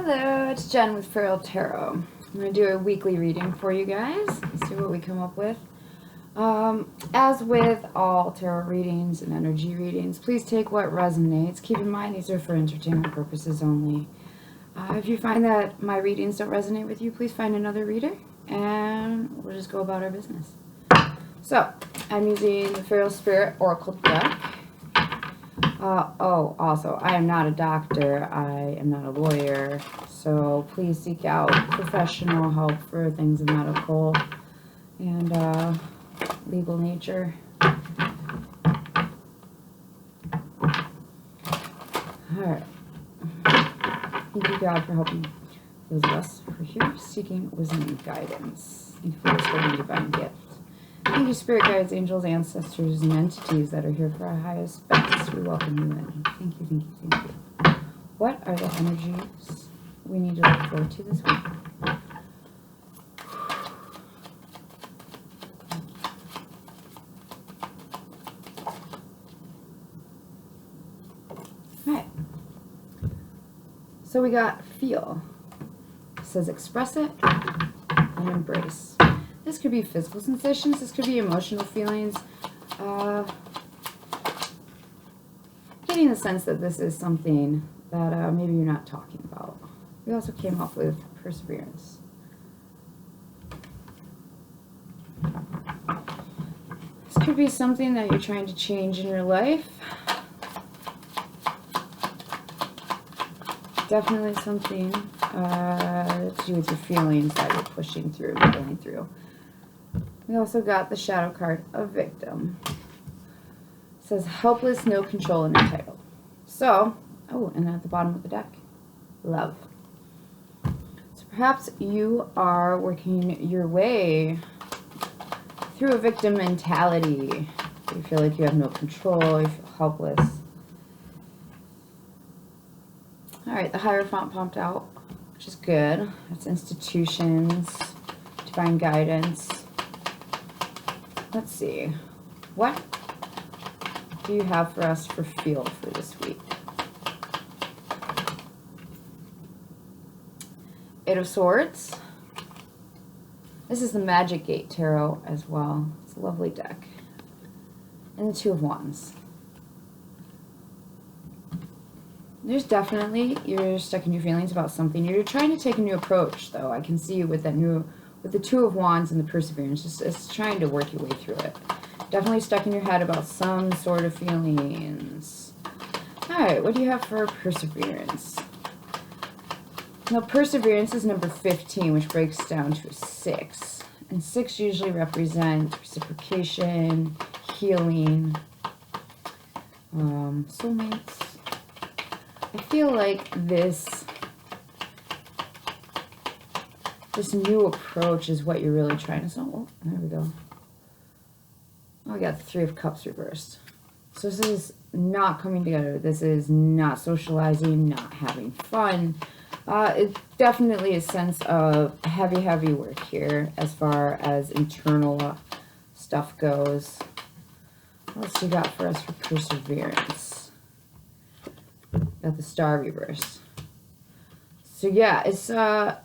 Hello, it's Jen with Feral Tarot. I'm going to do a weekly reading for you guys. See what we come up with. As with all tarot readings and energy readings, please take what resonates. Keep in mind these are for entertainment purposes only. If you find that my readings don't resonate with you, please find another reader and we'll just go about our business. So, I'm using the FeralSpirit Oracle deck. Also, I am not a doctor, I am not a lawyer, so please seek out professional help for things of medical and legal nature. Alright. Thank you, God, for helping those of us who are here seeking wisdom and guidance. Thank you for this holy divine gift. Thank you, spirit guides, angels, ancestors, and entities that are here for our highest best. We welcome you in. Thank you, thank you, thank you. What are the energies we need to look forward to this week? Alright. So we got feel. It says express it and embrace. This could be physical sensations, this could be emotional feelings. Getting the sense that this is something that maybe you're not talking about. We also came up with perseverance. This could be something that you're trying to change in your life. Definitely something to do with your feelings that you're pushing through and going through. We also got the shadow card of victim. It says helpless, no control, and entitled. So, and at the bottom of the deck, love. So perhaps you are working your way through a victim mentality. You feel like you have no control, you feel helpless. Alright, the Hierophant pumped out, which is good. That's institutions, divine guidance. Let's see. What do you have for us for feel for this week? Eight of Swords. This is the Magic Gate Tarot as well. It's a lovely deck. And the Two of Wands. There's definitely, you're stuck in your feelings about something. You're trying to take a new approach, though. I can see you with that with the Two of Wands and the perseverance. It's trying to work your way through it. Definitely stuck in your head about some sort of feelings. Alright, what do you have for perseverance? Now, perseverance is number 15, which breaks down to a 6. And 6 usually represent reciprocation, healing, soulmates. I feel like this new approach is what you're really trying to solve. Oh, there we go. Oh, I got the Three of Cups reversed. So this is not coming together. This is not socializing, not having fun. It definitely a sense of heavy work here as far as internal stuff goes. What else you got for us for perseverance? Got the Star reverse. So yeah, it's so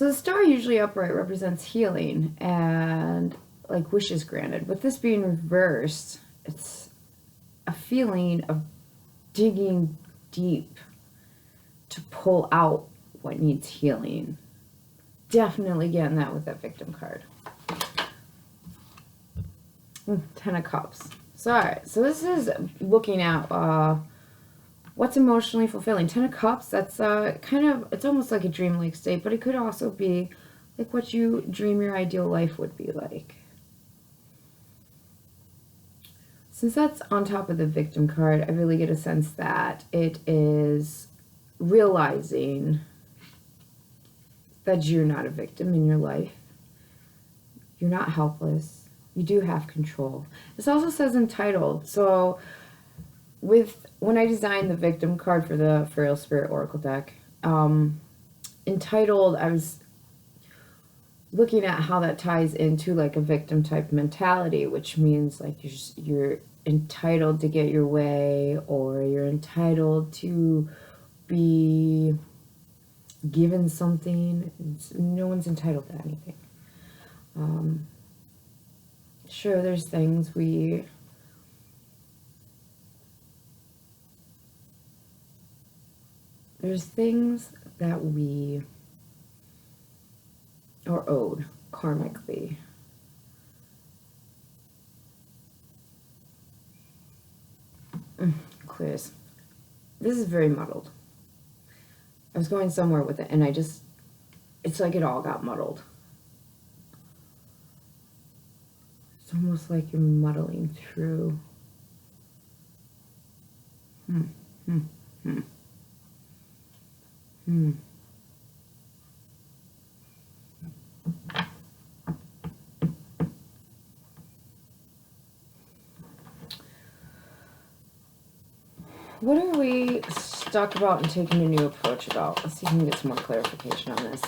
the star usually upright represents healing and like wishes granted. With this being reversed, it's a feeling of digging deep to pull out what needs healing. Definitely getting that with that victim card. Ten of Cups. So, alright, so this is looking at what's emotionally fulfilling. Ten of Cups, that's kind of, it's almost like a dreamlike state, but it could also be like what you dream your ideal life would be like. Since that's on top of the victim card, I really get a sense that it is realizing that you're not a victim in your life. You're not helpless. You do have control. This also says entitled. So when I designed the victim card for the FeralSpirit Oracle deck, entitled, I was looking at how that ties into like a victim type mentality, which means like you're entitled to get your way, or you're entitled to be given something. No one's entitled to anything. Sure, there's things that we are owed karmically. Clears. This is very muddled. I was going somewhere with it, and it's like it all got muddled. It's almost like you're muddling through. What are we stuck about and taking a new approach about? Let's see if we can get some more clarification on this.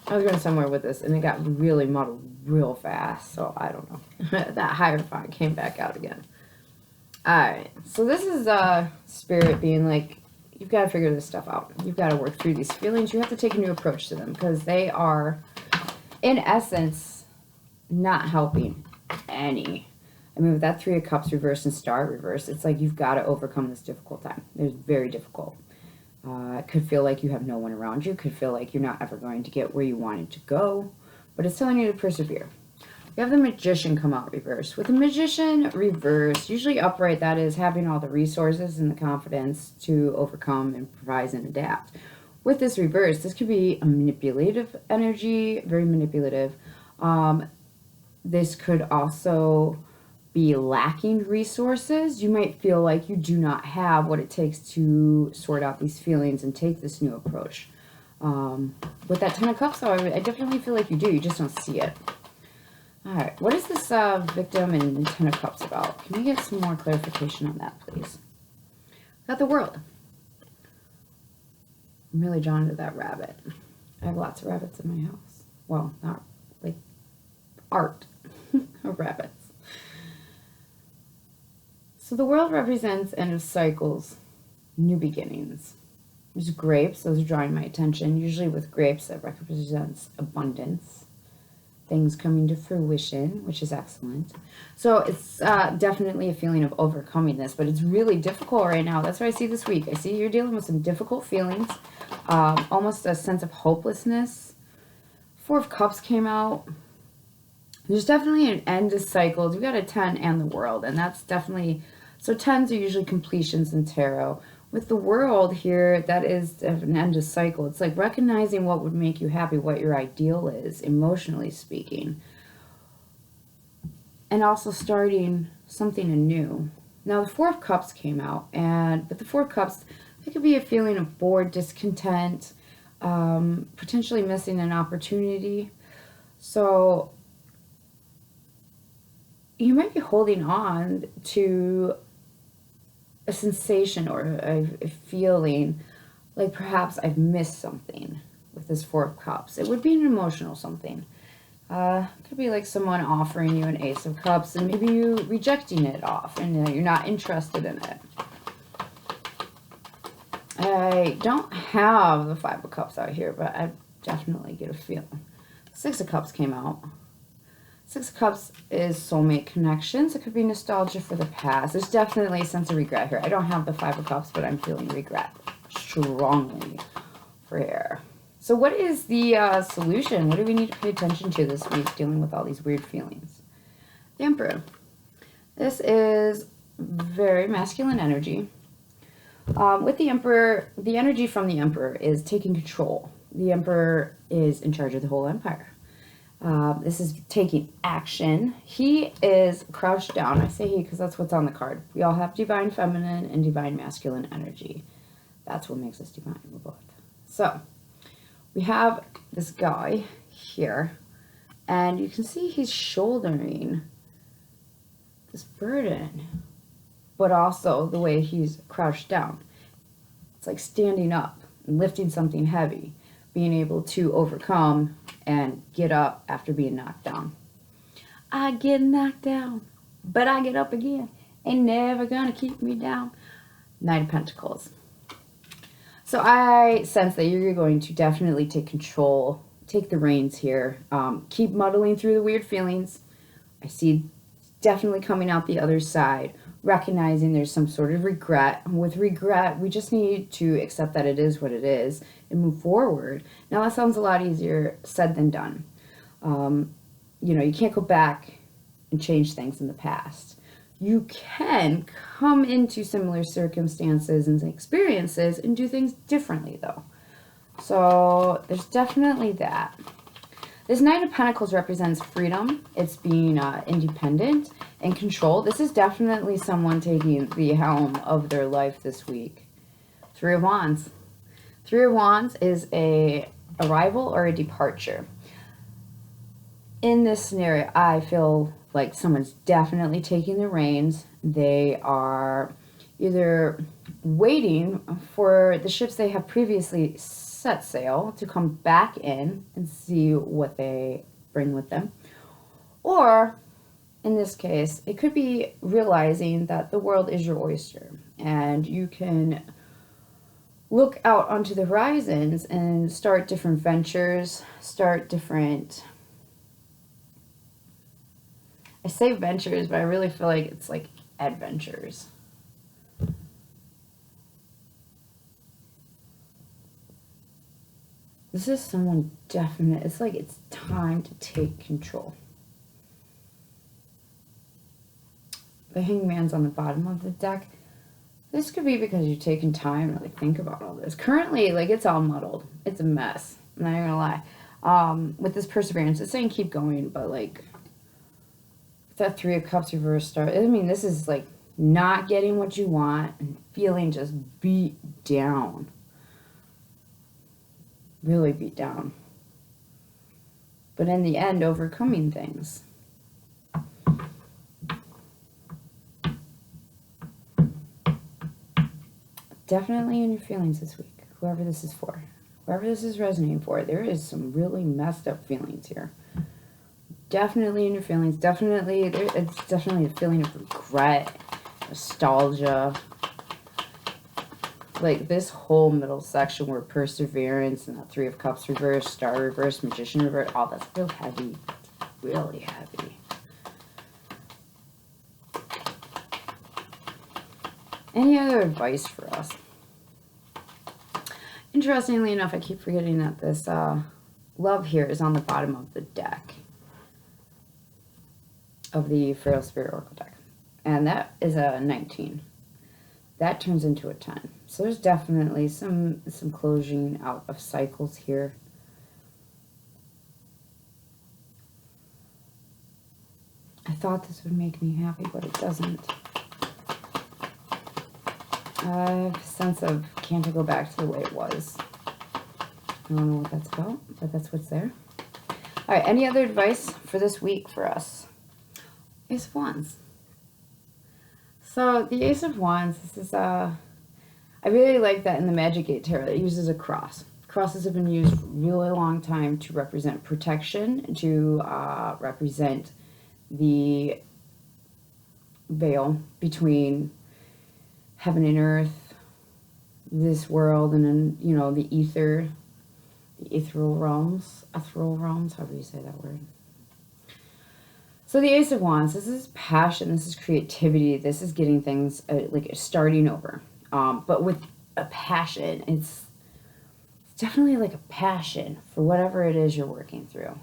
I was going somewhere with this, and it got really muddled real fast, so I don't know. That Hierophant came back out again. Alright, so this is Spirit being like, you've got to figure this stuff out. You've got to work through these feelings. You have to take a new approach to them, because they are, in essence, not helping any. I mean, with that 3 of Cups reversed and Star reversed, it's like you've got to overcome this difficult time. It's very difficult. It could feel like you have no one around you. It could feel like you're not ever going to get where you wanted to go. But it's telling you to persevere. We have the Magician come out reversed. With the Magician reversed, usually upright, that is having all the resources and the confidence to overcome, improvise, and adapt. With this reverse, this could be a manipulative energy, very manipulative. This could also be lacking resources. You might feel like you do not have what it takes to sort out these feelings and take this new approach. With that 10 of Cups, though, I definitely feel like you do. You just don't see it. Alright, what is this victim in 10 of Cups about? Can we get some more clarification on that, please? Got the World. I'm really drawn to that rabbit. I have lots of rabbits in my house. Well, not like art of rabbits. So the World represents end of cycles, new beginnings. There's grapes, those are drawing my attention. Usually with grapes, that represents abundance, things coming to fruition, which is excellent. So it's definitely a feeling of overcoming this, but it's really difficult right now. That's what I see this week. I see you're dealing with some difficult feelings, almost a sense of hopelessness. 4 of Cups came out. There's definitely an end to cycles. We got a 10 and the World, and that's definitely... So 10s are usually completions in tarot. With the World here, that is an end to cycle. It's like recognizing what would make you happy, what your ideal is, emotionally speaking. And also starting something anew. Now, the 4 of Cups came out, and with the 4 of Cups, it could be a feeling of bored, discontent, potentially missing an opportunity. So you might be holding on to a sensation or a feeling like perhaps I've missed something with this 4 of Cups. It would be an emotional something. It could be like someone offering you an Ace of Cups and maybe you rejecting it off and you're not interested in it. I don't have the 5 of Cups out here, but I definitely get a feeling. 6 of Cups came out. 6 of Cups is soulmate connections. It could be nostalgia for the past. There's definitely a sense of regret here. I don't have the 5 of Cups, but I'm feeling regret strongly for here. So what is the solution? What do we need to pay attention to this week dealing with all these weird feelings? The Emperor. This is very masculine energy. With the Emperor, the energy from the Emperor is taking control. The Emperor is in charge of the whole empire. This is taking action. He is crouched down. I say he because that's what's on the card. We all have divine feminine and divine masculine energy. That's what makes us divine. We're both. So we have this guy here, and you can see he's shouldering this burden, but also the way he's crouched down. It's like standing up and lifting something heavy, being able to overcome and get up after being knocked down. I get knocked down, but I get up again. Ain't never gonna keep me down. Knight of Pentacles. So I sense that you're going to definitely take control, take the reins here. Keep muddling through the weird feelings. I see definitely coming out the other side, recognizing there's some sort of regret. And with regret, we just need to accept that it is what it is and move forward. Now, that sounds a lot easier said than done. You know, you can't go back and change things in the past. You can come into similar circumstances and experiences and do things differently, though. So there's definitely that. This Knight of Pentacles represents freedom. It's being independent and control. This is definitely someone taking the helm of their life this week. Three of Wands. Three of Wands is a arrival or a departure. In this scenario, I feel like someone's definitely taking the reins. They are either waiting for the ships they have previously set sail to come back in and see what they bring with them. Or, in this case, it could be realizing that the world is your oyster and you can look out onto the horizons and start different ventures, start different... I say ventures, but I really feel like it's like adventures. This is someone definite. It's like it's time to take control. The Hangman's on the bottom of the deck. This could be because you're taking time to like think about all this. Currently, like it's all muddled. It's a mess. I'm not even gonna lie. With this perseverance, it's saying keep going, but like that Three of Cups reverse start. I mean, this is like not getting what you want and feeling just beat down. Really beat down. But in the end, overcoming things. Definitely in your feelings this week, whoever this is for. Whoever this is resonating for, there is some really messed up feelings here. Definitely in your feelings. Definitely, it's definitely a feeling of regret, nostalgia. Like this whole middle section where perseverance and that Three of Cups reverse, Star reverse, Magician reverse, all that's real heavy. Really heavy. Any other advice for us? Interestingly enough, I keep forgetting that this love here is on the bottom of the deck. Of the FeralSpirit Oracle deck. And that is a 19. That turns into a 10. So there's definitely some closing out of cycles here. I thought this would make me happy, but it doesn't. I have a sense of can't I go back to the way it was. I don't know what that's about, but that's what's there. All right, any other advice for this week for us? Ace of Wands. So the Ace of Wands, this is I really like that in the Magic 8 Tarot. It uses a cross. Crosses have been used for a really long time to represent protection, to represent the veil between heaven and earth, this world, and then, you know, the ether, the ethereal realms, however you say that word. So the Ace of Wands, this is passion, this is creativity, this is getting things like starting over. But with a passion, it's definitely like a passion for whatever it is you're working through.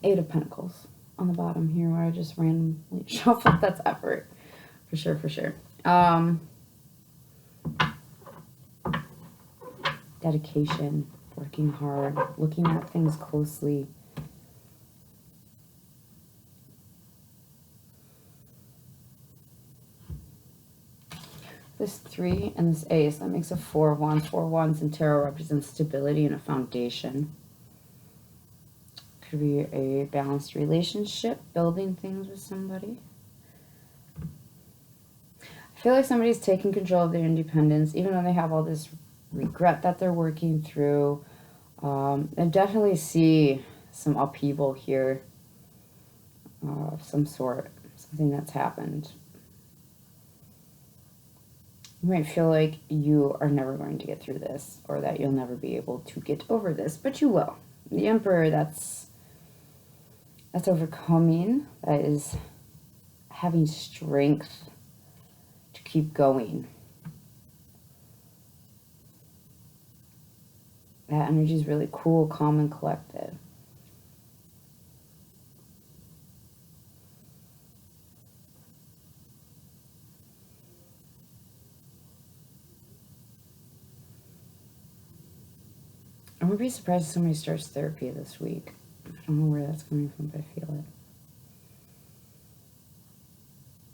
Eight of Pentacles on the bottom here where I just randomly shuffled. That's effort. For sure, for sure. Dedication. Working hard, looking at things closely. This 3 and this Ace, that makes a 4 of Wands. 4 of Wands in tarot represents stability and a foundation. Could be a balanced relationship, building things with somebody. I feel like somebody's taking control of their independence, even though they have all this regret that they're working through. I definitely see some upheaval here of some sort, something that's happened. You might feel like you are never going to get through this, or that you'll never be able to get over this, but you will. The Emperor, that's overcoming, that is having strength to keep going. That energy is really cool, calm, and collected. I wouldn't be surprised if somebody starts therapy this week. I don't know where that's coming from, but I feel it.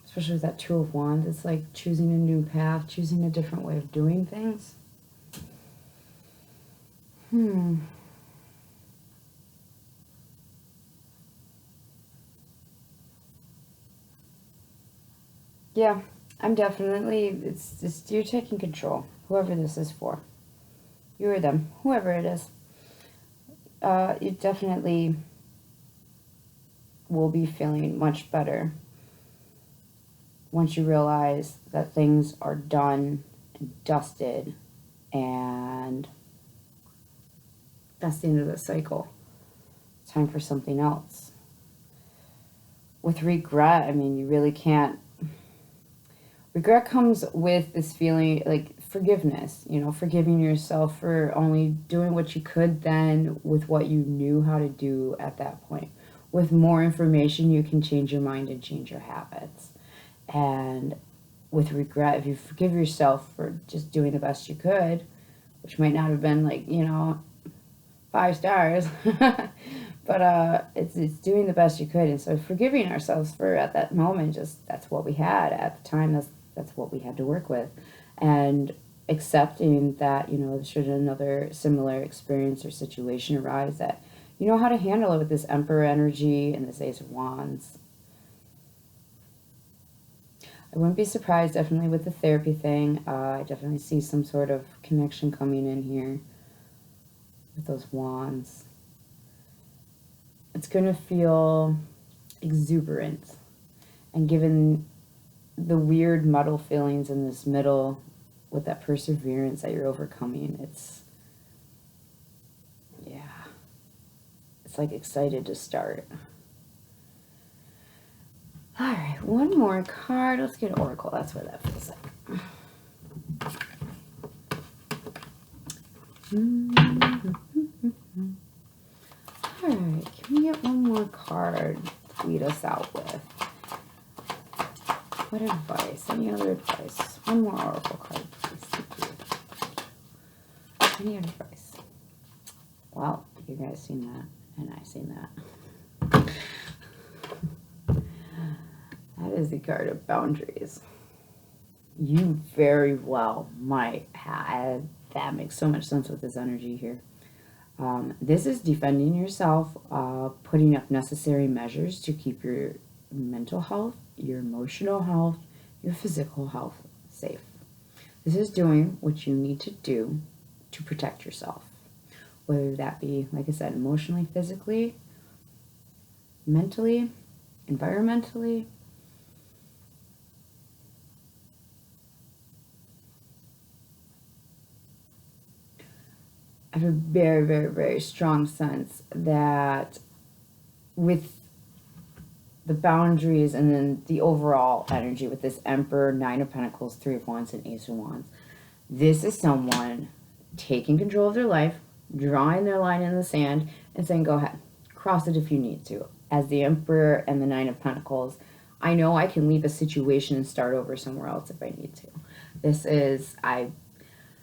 Especially with that Two of Wands, it's like choosing a new path, choosing a different way of doing things. Yeah, I'm definitely, it's you're taking control, whoever this is for. You or them, whoever it is. You definitely will be feeling much better once you realize that things are done and dusted, and that's the end of the cycle. It's time for something else. With regret, I mean, you really can't. Regret comes with this feeling like forgiveness, you know, forgiving yourself for only doing what you could then with what you knew how to do at that point. With more information, you can change your mind and change your habits. And with regret, if you forgive yourself for just doing the best you could, which might not have been like, you know, 5 stars, but it's doing the best you could. And so forgiving ourselves for at that moment, just that's what we had at the time. That's what we had to work with, and accepting that, you know, should another similar experience or situation arise, that you know how to handle it with this Emperor energy and this Ace of Wands. I wouldn't be surprised, definitely, with the therapy thing. I definitely see some sort of connection coming in here with those wands. It's going to feel exuberant, and given the weird muddle feelings in this middle with that perseverance that you're overcoming, it's like excited to start. All right, one more card. Let's get Oracle. That's what that feels like. All right, can we get one more card to lead us out with? What advice? Any other advice? One more Oracle card, please. Thank you. Any advice? Well, you guys seen that, and I seen that. That is the card of boundaries. You very well might have. That makes so much sense with this energy here. This is defending yourself, putting up necessary measures to keep your mental health, your emotional health, your physical health safe. This is doing what you need to do to protect yourself, whether that be, like I said, emotionally, physically, mentally, environmentally. I have a very, very, very strong sense that with the boundaries and then the overall energy with this Emperor, 9 of Pentacles, 3 of Wands, and Ace of Wands, this is someone taking control of their life, drawing their line in the sand, and saying, go ahead, cross it if you need to. As the Emperor and the 9 of Pentacles, I know I can leave a situation and start over somewhere else if I need to. This is,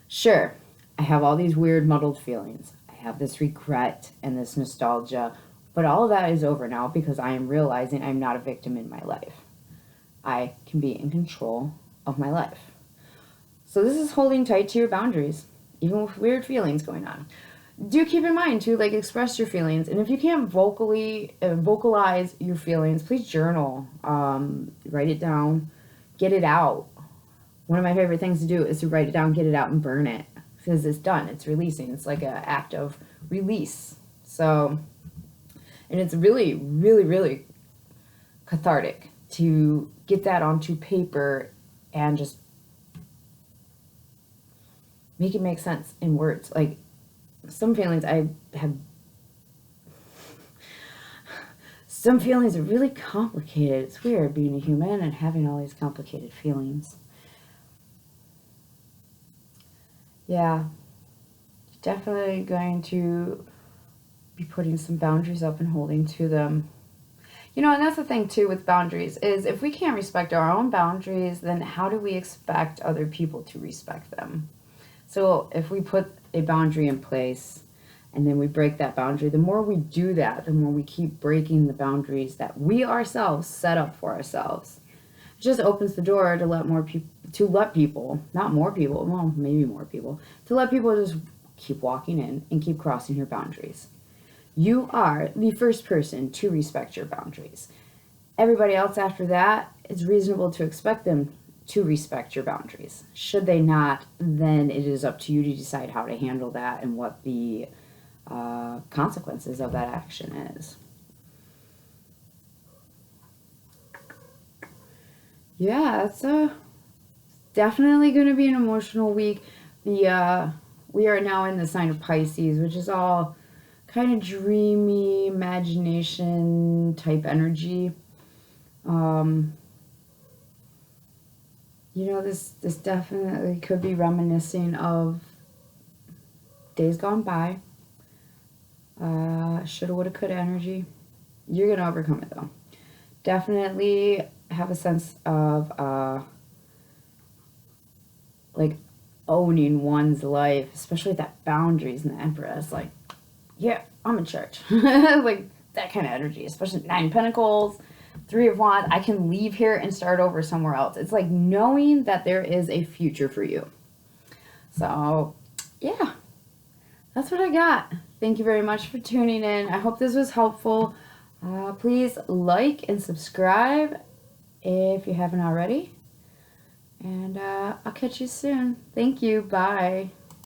sure, I have all these weird muddled feelings. I have this regret and this nostalgia, but all of that is over now because I am realizing I'm not a victim in my life. I can be in control of my life. So this is holding tight to your boundaries, even with weird feelings going on. Do keep in mind to like express your feelings, and if you can't vocalize your feelings, please journal, write it down, get it out. One of my favorite things to do is to write it down, get it out, and burn it, because it's done, it's releasing. It's like an act of release. So, and it's really, really, really cathartic to get that onto paper and just make it make sense in words. Like, some feelings I have, some feelings are really complicated. It's weird being a human and having all these complicated feelings. Yeah, definitely going to be putting some boundaries up and holding to them. You know, and that's the thing too with boundaries, is if we can't respect our own boundaries, then how do we expect other people to respect them? So if we put a boundary in place and then we break that boundary, the more we do that, the more we keep breaking the boundaries that we ourselves set up for ourselves. It just opens the door to let people, not more people, well, maybe more people, to let people just keep walking in and keep crossing your boundaries. You are the first person to respect your boundaries. Everybody else after that, it's reasonable to expect them to respect your boundaries. Should they not, then it is up to you to decide how to handle that and what the consequences of that action is. Yeah, it's definitely going to be an emotional week. We are now in the sign of Pisces, which is all kind of dreamy, imagination type energy. You know, this definitely could be reminiscing of days gone by. Shoulda, woulda, coulda energy. You're going to overcome it, though. Definitely have a sense of, like, owning one's life, especially with that boundaries and the Empress. Like, yeah, I'm in charge. Like, that kind of energy, especially 9 Pentacles, 3 of Wands. I can leave here and start over somewhere else. It's like knowing that there is a future for you. So, yeah, that's what I got. Thank you very much for tuning in. I hope this was helpful. Please like and subscribe if you haven't already. And I'll catch you soon. Thank you. Bye.